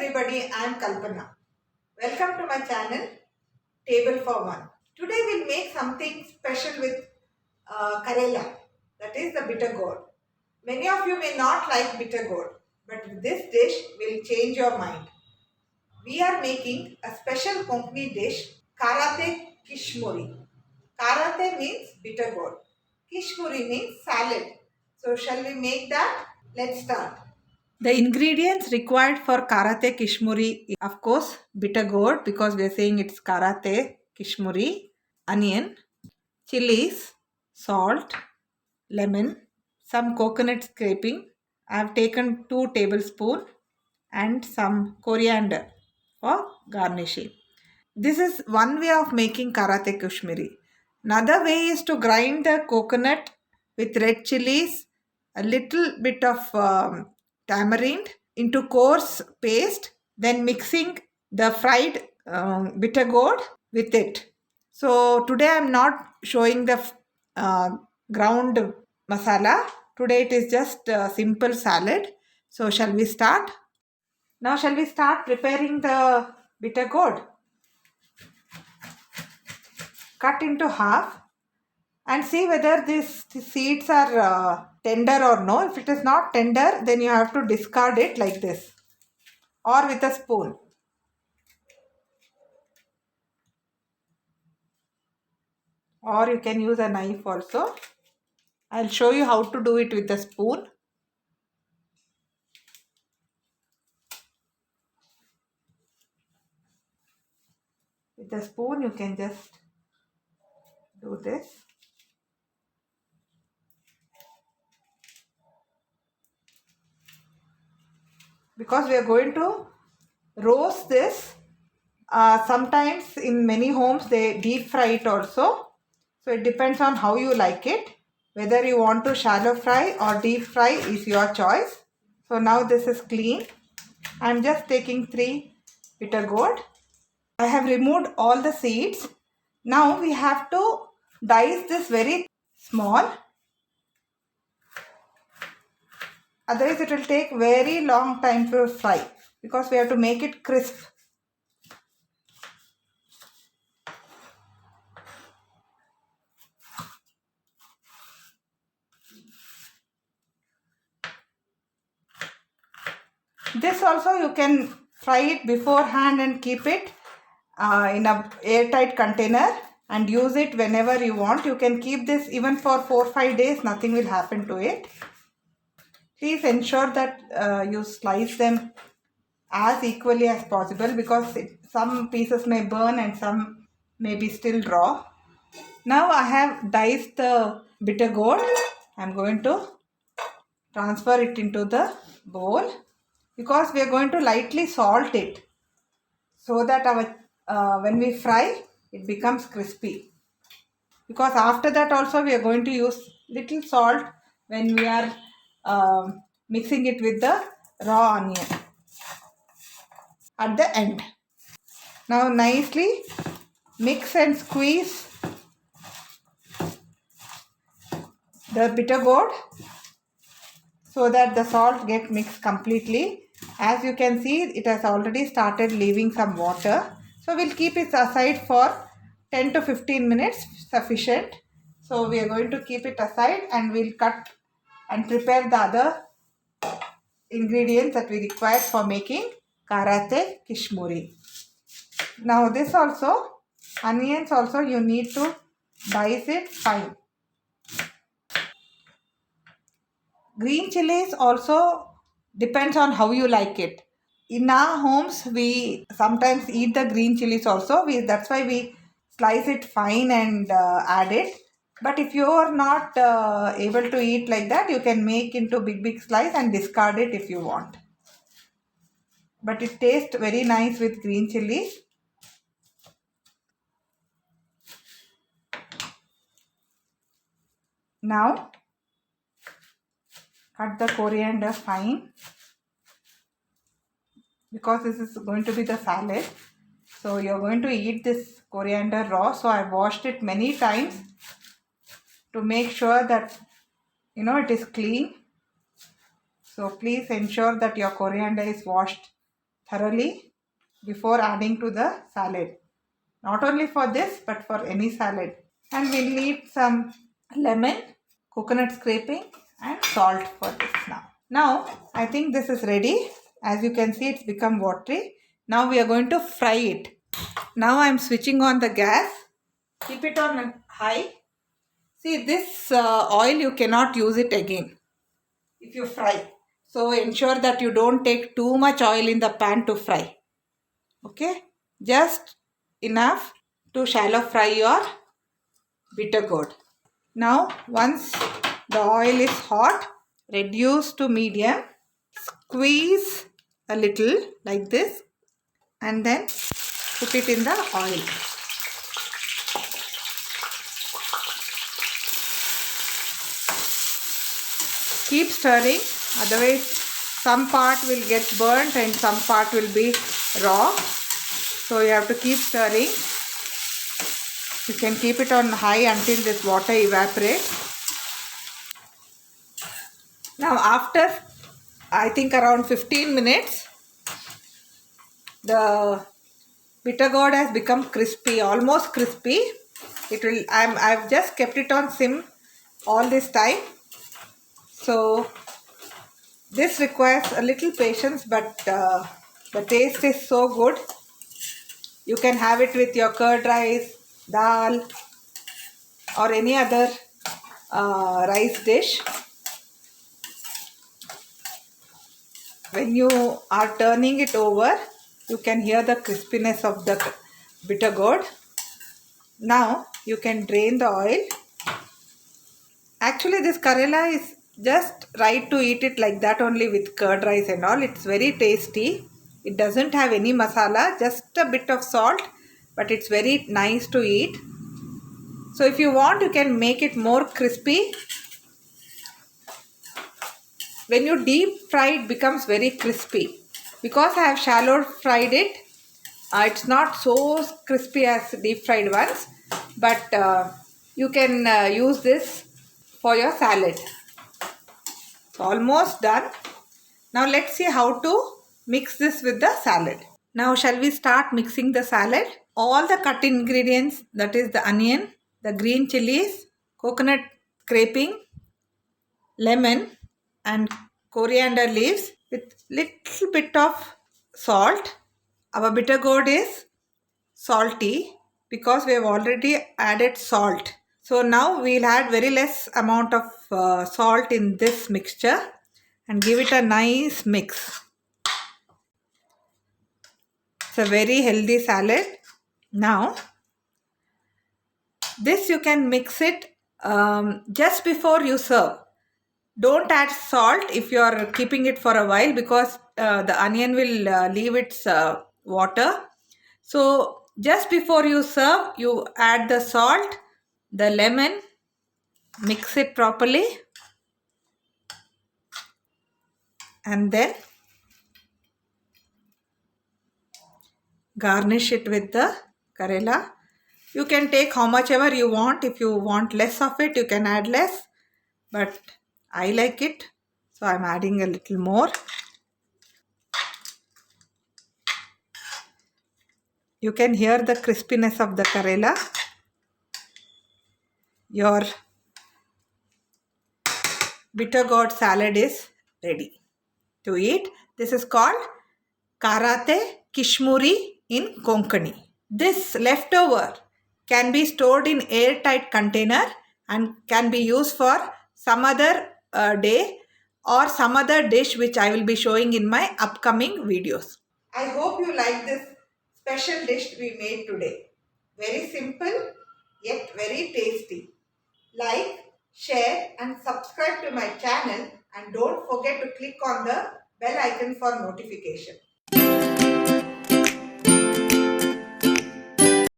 everybody, I am Kalpana. Welcome to my channel Table for One. Today we'll make something special with Karela, that is the bitter gourd. Many of you may not like bitter gourd, but this dish will change your mind. We are making a special Konkani dish, Karate Kishmuri. Karate means bitter gourd. Kishmuri means salad. So shall we make that? Let's start. The ingredients required for karate kishmuri is, of course, bitter gourd because we are saying it's karate kishmuri, onion, chilies, salt, lemon, some coconut scraping. I have taken 2 tablespoons and some coriander for garnishing. This is one way of making karate kashmiri. Another way is to grind the coconut with red chilies, a little bit of tamarind into coarse paste, then mixing the fried bitter gourd with it. So today I am not showing the uh, ground masala. Today it is just a simple salad. So shall we start? Now shall we start preparing the bitter gourd? Cut into half and see whether these seeds are tender or no. If it is not tender, then you have to discard it like this or with a spoon. Or you can use a knife also. I'll show you how to do it with a spoon. With a spoon you can just do this. Because we are going to roast this. Sometimes in many homes they deep fry it also. So it depends on how you like it. Whether you want to shallow fry or deep fry is your choice. So now this is clean. I am just taking 3 bitter gourd. I have removed all the seeds. Now we have to dice this very small. Otherwise it will take very long time to fry because we have to make it crisp. This also you can fry it beforehand and keep it in a airtight container and use it whenever you want. You can keep this even for 4-5 days, nothing will happen to it. Please ensure that you slice them as equally as possible because some pieces may burn and some may be still raw. Now I have diced the bitter gourd. I am going to transfer it into the bowl because we are going to lightly salt it so that our when we fry it becomes crispy. Because after that also we are going to use little salt when we are mixing it with the raw onion at the end. Now nicely mix and squeeze the bitter gourd so that the salt get mixed completely. As you can see, it has already started leaving some water. So we'll keep it aside for 10 to 15 minutes sufficient. So we are going to keep it aside and we'll cut and prepare the other ingredients that we require for making karate kishmuri. Now this also, onions also you need to dice it fine. Green chilies also depends on how you like it. In our homes, we sometimes eat the green chilies also. That's why we slice it fine and add it. But if you are not able to eat like that, you can make into big slice and discard it if you want. But it tastes very nice with green chilies. Now, cut the coriander fine because this is going to be the salad. So you're going to eat this coriander raw. So I washed it many times to make sure that it is clean. So please ensure that your coriander is washed thoroughly before adding to the salad. Not only for this, but for any salad. And we'll need some lemon, coconut scraping, and salt for this now. Now, I think this is ready. As you can see, it's become watery. Now we are going to fry it. Now I am switching on the gas. Keep it on high. See, this oil, you cannot use it again if you fry. So ensure that you don't take too much oil in the pan to fry. Okay, just enough to shallow fry your bitter gourd. Now once the oil is hot, reduce to medium, squeeze a little like this and then put it in the oil. Keep stirring, otherwise some part will get burnt and some part will be raw. So you have to keep stirring. You can keep it on high until this water evaporates. Now after I think around 15 minutes, the bitter gourd has become crispy, almost crispy. I've just kept it on sim all this time. So this requires a little patience, but the taste is so good. You can have it with your curd rice, dal, or any other rice dish. When you are turning it over, you can hear the crispiness of the bitter gourd. Now you can drain the oil. Actually, this Karela is just right to eat it like that only with curd rice and all. It's very tasty. It doesn't have any masala, just a bit of salt, but it's very nice to eat. So if you want, you can make it more crispy. When you deep fry, it becomes very crispy. Because I have shallow fried it, it's not so crispy as deep fried ones, but you can use this for your salad. It's almost done. Now let's see how to mix this with the salad. Now shall we start mixing the salad? All the cut ingredients, that is the onion, the green chilies, coconut scraping, lemon and coriander leaves with little bit of salt. Our bitter gourd is salty because we have already added salt. So now we'll add very less amount of salt in this mixture and give it a nice mix. It's a very healthy salad. Now this you can mix it just before you serve. Don't add salt if you are keeping it for a while because the onion will leave its water. So just before you serve, you add the salt, the lemon, mix it properly, and then garnish it with the Karela. You can take how much ever you want. If you want less of it, you can add less. But I like it, so I'm adding a little more. You can hear the crispiness of the Karela. Your bitter gourd salad is ready to eat. This is called Karate Kishmuri in Konkani. This leftover can be stored in airtight container and can be used for some other day or some other dish which I will be showing in my upcoming videos. I hope you like this special dish we made today. Very simple yet very tasty. Like, share and subscribe to my channel and don't forget to click on the bell icon for notification.